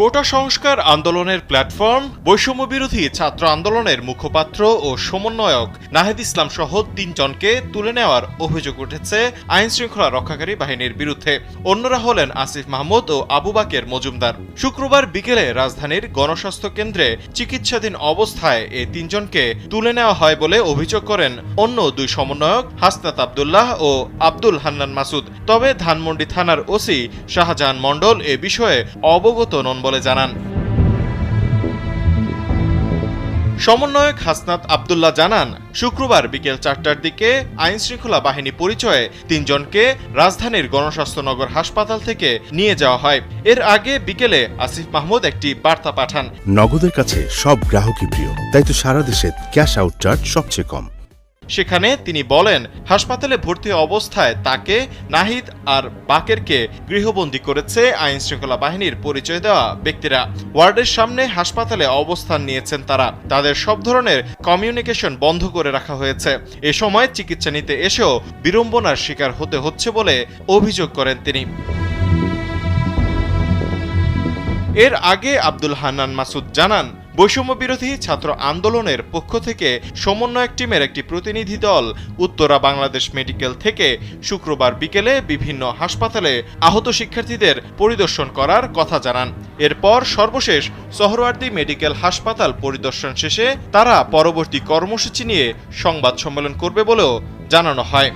কোটা সংস্কার আন্দোলনের প্ল্যাটফর্ম বৈষম্য বিরোধী ছাত্র আন্দোলনের মুখপাত্র ও সমন্বয়ক নাহিদ ইসলাম সহ ৩ জনকে তুলে নেওয়ার অভিযোগ উঠেছে আইন শৃঙ্খলা রক্ষাকারী বাহিনীর বিরুদ্ধে। অন্যরা হলেন আসিফ মাহমুদ ও আবু বাকের মজুমদার। শুক্রবার বিকেলে রাজধানীর গণস্বাস্থ্য কেন্দ্রে চিকিৎসাধীন অবস্থায় এই ৩ জনকে তুলে নেওয়া হয় বলে অভিযোগ করেন অন্য ২ সমন্বয়ক হাসনাত আব্দুল্লাহ ও আব্দুল হান্নান মাসুদ। তবে ধানমন্ডি থানার ওসি শাহজাহান মণ্ডল এ বিষয়ে অবগত নন বলে জানান। সমন্বয়ক হাসনাত আব্দুল্লাহ জানান, শুক্রবার বিকেল ৪টার দিকে আইন শৃঙ্খলা বাহিনী পরিচয়ে ৩ জনকে রাজধানীর গণস্বাস্থ্যনগর হাসপাতাল থেকে নিয়ে যাওয়া হয়। এর আগে বিকেলে আসিফ মাহমুদ একটি বার্তা পাঠান। নগদের কাছে সব গ্রাহকই প্রিয়, তাই তো সারা দেশে ক্যাশ আউট চার্জ সবচেয়ে কম। সেখানে তিনি বলেন, হাসপাতালে ভর্তি অবস্থায় তাকে, নাহিদ আর বাকেরকে গৃহবন্দী করেছে আইন শৃঙ্খলা বাহিনীর পরিচয় দেওয়া ব্যক্তিরা। ওয়ার্ডের সামনে হাসপাতালে অবস্থান নিয়েছেন তারা। তাদের সব ধরনের কমিউনিকেশন বন্ধ করে রাখা হয়েছে। এ সময় চিকিৎসা নিতে এসেও বিড়ম্বনার শিকার হতে হচ্ছে বলে অভিযোগ করেন তিনি। এর আগে আব্দুল হান্নান মাসুদ জানান, বৈষম্য বিরোধী ছাত্র আন্দোলনের পক্ষ থেকে সমন্বয়ক টিমের একটি প্রতিনিধি দল উত্তরা বাংলাদেশ মেডিকেল থেকে শুক্রবার বিকেলে বিভিন্ন হাসপাতালে আহত শিক্ষার্থীদের পরিদর্শন করার কথা জানান। এরপর সর্বশেষ সোহরাওয়ার্দী মেডিকেল হাসপাতাল পরিদর্শন শেষে তারা পরবর্তী কর্মসূচি নিয়ে সংবাদ সম্মেলন করবে বলেও জানানো হয়।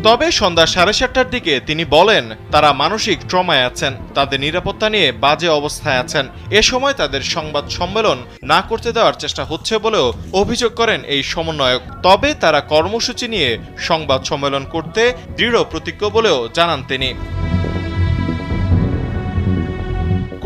তবে সন্ধ্যা 7:30টার দিকে তিনি বলেন, তারা মানসিক ট্রমায় আছেন, তাদের নিরাপত্তা নিয়ে বাজে অবস্থায় আছেন। এ সময় তাদের সংবাদ সম্মেলন না করতে দেওয়ার চেষ্টা হচ্ছে বলেও অভিযোগ করেন এই সমন্বয়ক। তবে তারা কর্মসূচি নিয়ে সংবাদ সম্মেলন করতে দৃঢ় প্রতিজ্ঞ বলেও জানান তিনি।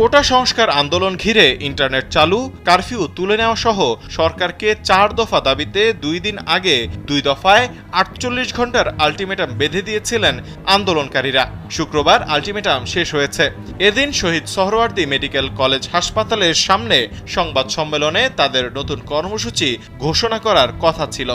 কোটা সংস্কার আন্দোলন ঘিরে ইন্টারনেট চালু, কারফিউ তুলে নেওয়া সহ সরকারকে ৪ দফা দাবিতে ২ দিন আগে ২ দফায় ৪৮ ঘন্টার আলটিমেটাম বেঁধে দিয়েছিলেন আন্দোলনকারীরা। শুক্রবার আলটিমেটাম শেষ হয়েছে। এদিন শহীদ সোহরাওয়ার্দী মেডিকেল কলেজ হাসপাতালের সামনে সংবাদ সম্মেলনে তাদের নতুন কর্মসূচি ঘোষণা করার কথা ছিল।